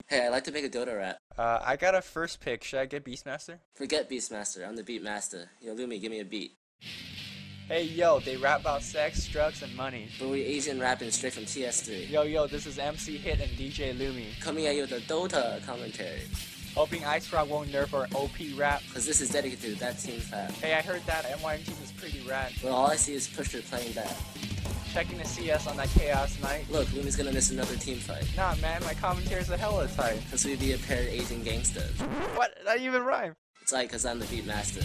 Hey, I'd like to make a Dota rap. I got a first pick. Should I get Beastmaster? Forget Beastmaster, I'm the beat master. Yo, Lumi, give me a beat. Hey, yo, they rap about sex, drugs, and money. But we Asian rapping straight from TS3. Yo, this is MC Hit and DJ Lumi. Coming at you with a Dota commentary. Hoping Ice Rock won't nerf our OP rap. Cause this is dedicated to that team fab. Hey, I heard that NYM team is pretty rad. But all I see is Pusher playing bad. Checking the CS on that Chaos Night. Look, Lumi's gonna miss another team fight. Nah, man, my commentary's a hella tight. Cause we be a pair of Asian gangsters. What? That even rhyme? It's like cause I'm the beat master.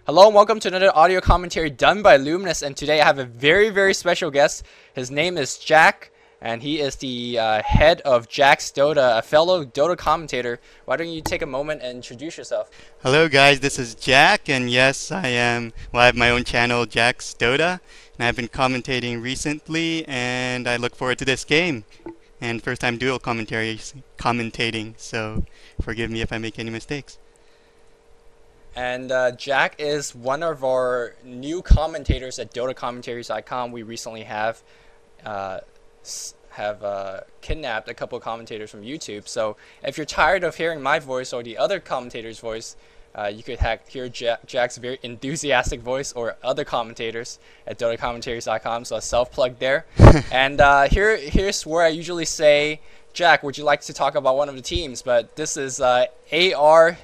Hello and welcome to another audio commentary done by Luminous, and today I have a very special guest. His name is Jack, and he is the head of Jack's Dota, a fellow Dota commentator. Why don't you take a moment and introduce yourself? Hello guys, this is Jack, and yes, I have my own channel, Jack's Dota, and I've been commentating recently, and I look forward to this game. And first time dual commentating, so forgive me if I make any mistakes. And Jack is one of our new commentators at DotaCommentaries.com. We recently have kidnapped a couple of commentators from YouTube. So if you're tired of hearing my voice or the other commentator's voice, you could hear Jack's very enthusiastic voice or other commentators at DotaCommentaries.com. So a self-plug there. And here's where I usually say, Jack, would you like to talk about one of the teams? But this is ARSH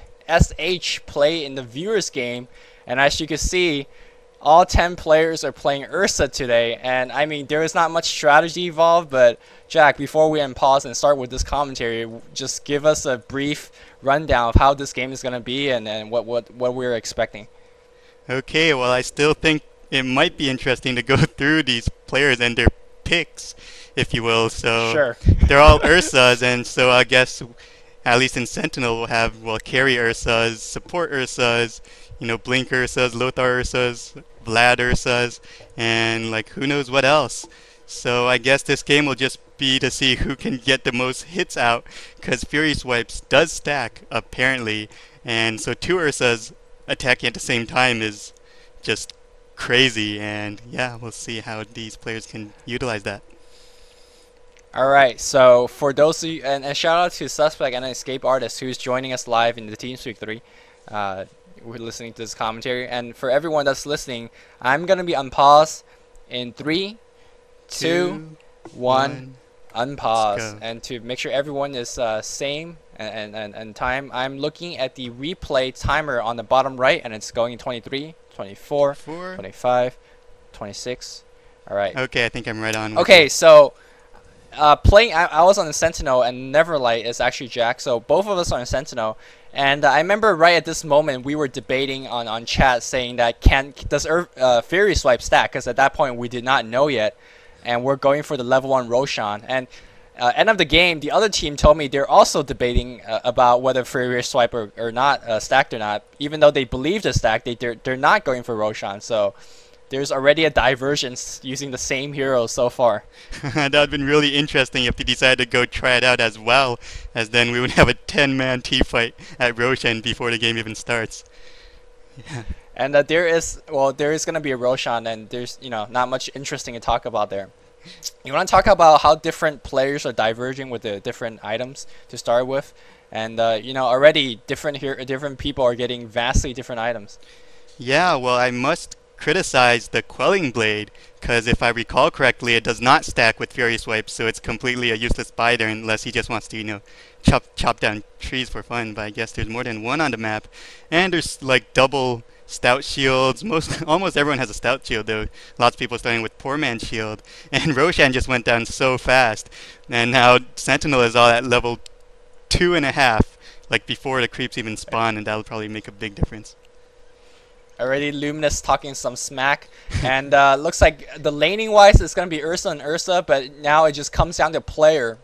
play in the viewers game, and as you can see, all 10 players are playing Ursa today. And I mean, there is not much strategy involved, but Jack, before we pause and start with this commentary, just give us a brief rundown of how this game is going to be and what we're expecting. Okay, well, I still think it might be interesting to go through these players and their picks, if you will. So sure. They're all Ursas, and so I guess at least in Sentinel we'll carry Ursas, support Ursas, Blink Ursas, Lothar Ursas, Vlad Ursas, and like who knows what else. So I guess this game will just be to see who can get the most hits out, because Fury Swipes does stack apparently, and so two Ursas attacking at the same time is just crazy, and yeah, we'll see how these players can utilize that. Alright, so for those of you, and shout out to Suspek and Escape Artist who's joining us live in the TeamSpeak 3. We're listening to this commentary, and for everyone that's listening, I'm gonna be unpause in 3, 2, 1, unpause. And to make sure everyone is same and time, I'm looking at the replay timer on the bottom right, and it's going 23, 24, 25, 26. Alright. Okay, I think I'm right on. Okay, so I was on the Sentinel, and Neverlight is actually Jack, so both of us are on Sentinel. And I remember right at this moment we were debating on chat saying that does Fury Swipe stack, because at that point we did not know yet, and we're going for the level 1 Roshan. And end of the game, the other team told me they're also debating about whether Fury Swipe or not stacked or not. Even though they believe the stack, they're not going for Roshan. So there's already a divergence using the same hero so far. That would have been really interesting if they decided to go try it out as well, as then we would have a 10-man T-fight at Roshan before the game even starts. Yeah. And there is going to be a Roshan, and there's not much interesting to talk about there. You want to talk about how different players are diverging with the different items to start with, and already different people are getting vastly different items. Yeah, well, I must criticize the Quelling Blade, because if I recall correctly, it does not stack with Fury Swipe, so it's completely a useless buy there unless he just wants to, chop down trees for fun. But I guess there's more than one on the map, and there's like double stout shields. Almost everyone has a stout shield, though. Lots of people starting with poor man's shield, and Roshan just went down so fast, and now Sentinel is all at level 2.5, like before the creeps even spawn, and that'll probably make a big difference. Already Luminous talking some smack, and looks like the laning wise it's going to be Ursa and Ursa, but now it just comes down to player.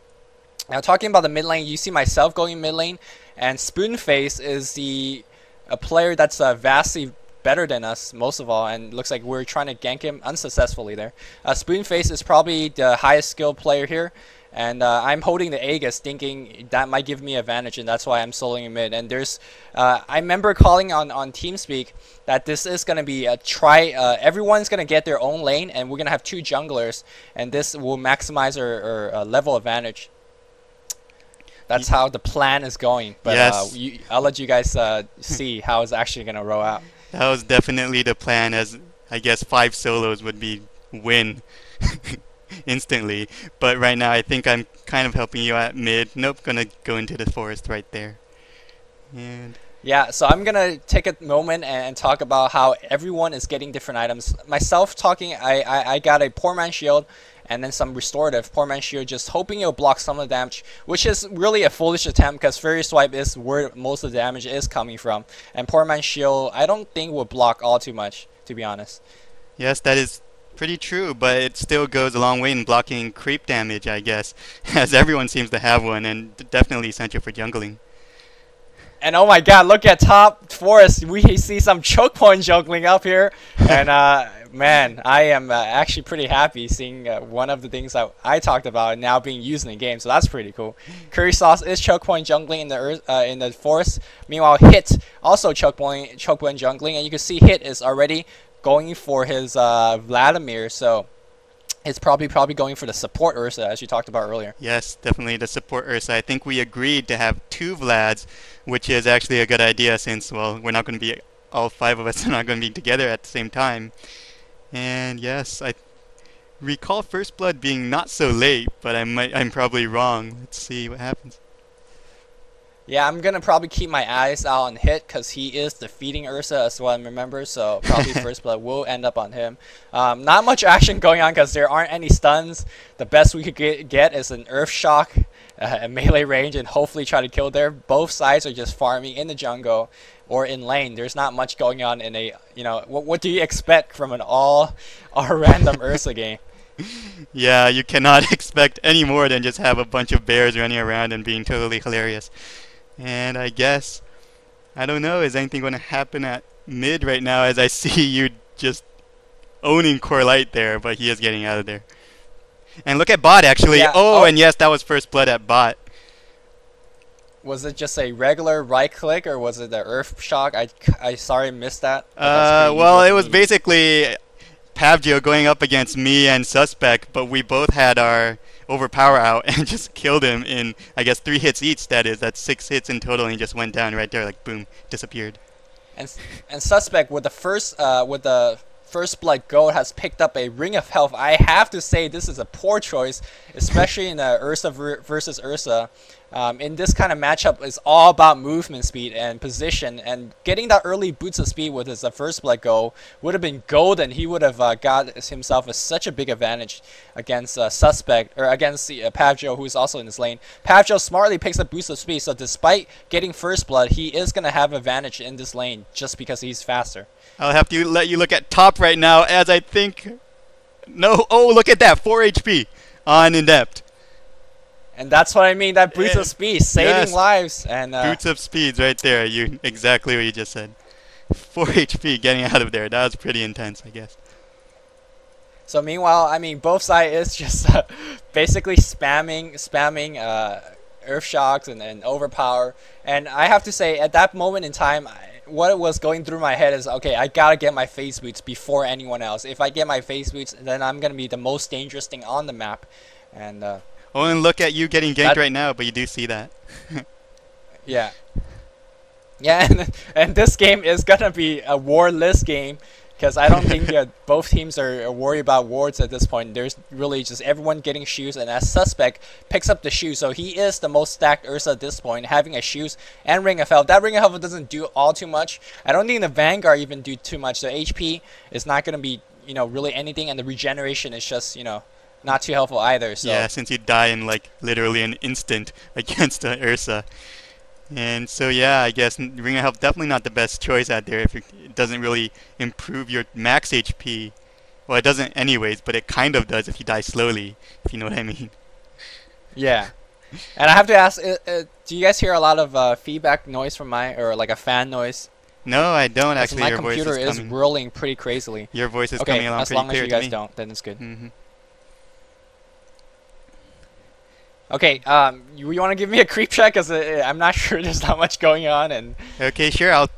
Now talking about the mid lane, you see myself going mid lane, and SPOONFACE is a player that's vastly better than us most of all, and looks like we're trying to gank him unsuccessfully there. SPOONFACE is probably the highest skill player here, and I'm holding the Aegis thinking that might give me advantage, and that's why I'm soloing him mid. And there's I remember calling on TeamSpeak that this is going to be a everyone's going to get their own lane, and we're going to have 2 junglers, and this will maximize our level advantage. That's how the plan is going, but yes. I'll let you guys see how it's actually going to roll out. That was definitely the plan, as I guess 5 solos would be win instantly. But right now I think I'm kind of helping you at mid. Nope, gonna go into the forest right there. And yeah, so I'm gonna take a moment and talk about how everyone is getting different items. Myself talking, I got a Poor Man Shield and then some restorative. Poor Man Shield, just hoping it'll block some of the damage, which is really a foolish attempt because Fairy Swipe is where most of the damage is coming from. And Poor Man Shield, I don't think will block all too much, to be honest. yes, that is pretty true, but it still goes a long way in blocking creep damage, I guess, as everyone seems to have one, and definitely essential for jungling. And oh my god, look at top forest. We see some choke point juggling up here. And man, I am actually pretty happy seeing one of the things that I talked about now being used in the game. So that's pretty cool. KURRYSAUCE is choke point jungling in the forest. Meanwhile, Hit also choke point jungling. And you can see Hit is already going for his Vladimir. So it's probably going for the support Ursa, as you talked about earlier. Yes, definitely the support Ursa. I think we agreed to have 2 Vlads, which is actually a good idea since, well, we're not going to be, all 5 of us are not going to be together at the same time. And yes, I recall First Blood being not so late, but I'm probably wrong. Let's see what happens. Yeah, I'm going to probably keep my eyes out on Hit because he is the FeedingUrsa as well, I remember. So probably First Blood will end up on him. Not much action going on because there aren't any stuns. The best we could get is an Earth Shock at melee range and hopefully try to kill there. Both sides are just farming in the jungle or in lane. There's not much going on in a, what do you expect from an all random Ursa game? Yeah, you cannot expect any more than just have a bunch of bears running around and being totally hilarious. And I guess, I don't know, is anything going to happen at mid right now as I see you just owning CoreLight there, but he is getting out of there. And look at bot actually. Yeah. Oh, and yes, that was First Blood at bot. Was it just a regular right click or was it the Earth Shock? I sorry missed that. Well, it was basically Pavjoe going up against me and Suspek, but we both had our overpower out and just killed him in, I guess, 3 hits each. That's 6 hits in total, and he just went down right there, like boom, disappeared. And Suspek with the First Blood Gold has picked up a Ring of Health. I have to say this is a poor choice, especially in Ursa versus Ursa. In this kind of matchup, it's all about movement speed and position, and getting that early boots of speed with his First Blood Gold would have been golden. He would have got himself such a big advantage against Suspek, or against Pavjoe, who is also in his lane. Pavjoe smartly picks up boost of speed, so despite getting First Blood, he is going to have advantage in this lane just because he's faster. I'll have to let you look at top right now, as I think... No, oh, look at that, 4 HP on IneptAdept. And that's what I mean, that boots of speed, saving lives. And boots of speeds right there, exactly what you just said. 4 HP getting out of there, that was pretty intense, I guess. So meanwhile, I mean, both sides is just basically spamming Earth Shocks and Overpower. And I have to say, at that moment in time, what was going through my head is, okay, I gotta get my phase boots before anyone else. If I get my phase boots, then I'm gonna be the most dangerous thing on the map. And oh, and look at you getting ganked right now, but you do see that. Yeah. Yeah, and this game is gonna be a wardless game because I don't think both teams are worried about wards at this point. There's really just everyone getting shoes, and as Suspek picks up the shoes, so he is the most stacked Ursa at this point, having a shoes and Ring of Health. That Ring of Health doesn't do all too much. I don't think the Vanguard even do too much. The HP is not gonna be really anything, and the regeneration is just not too helpful either. So yeah, since you die in like literally an instant against Ursa. And so yeah, I guess Ring of Health definitely not the best choice out there if it doesn't really improve your max HP. Well, it doesn't anyways, but it kind of does if you die slowly, if you know what I mean. Yeah. And I have to ask, do you guys hear a lot of feedback noise from or like a fan noise? No, I don't 'Cause actually. my Your voice computer is is coming. whirling pretty crazily. Your voice is Okay, coming along as pretty long as clear you to guys me. don't, then it's good. Mm-hmm. Okay, you want to give me a creep check? Cause I'm not sure. There's not much going on, and Okay, sure. I'll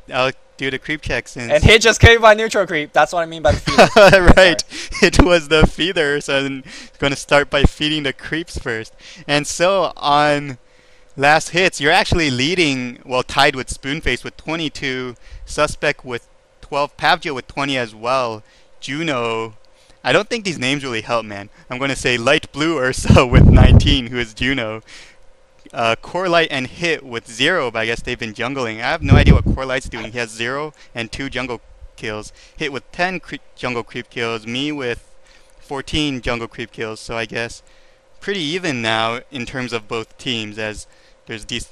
do the creep check since. hit just came by neutral creep. That's what I mean by the feeder. Right, it was the feeder, so I'm going to start by feeding the creeps first. And so on last hits, you're actually leading, well, tied with Spoonface with 22, Suspek with 12, Pavjoe with 20 as well, Juno. I don't think these names really help, man. I'm going to say Light Blue Ursa with 19, who is Juno. CoreLight and Hit with 0, but I guess they've been jungling. I have no idea what CoreLight's doing. He has 0 and 2 jungle kills. Hit with 10 jungle creep kills. Me with 14 jungle creep kills. So I guess pretty even now in terms of both teams, as there's these.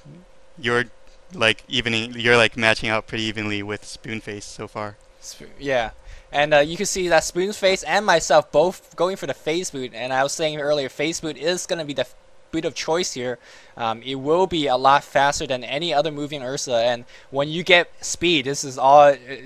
You're like matching out pretty evenly with Spoonface so far. Yeah. And you can see that Spoonface and myself both going for the phase boot. And I was saying earlier, phase boot is going to be the boot of choice here. It will be a lot faster than any other moving Ursa. And when you get speed, this is all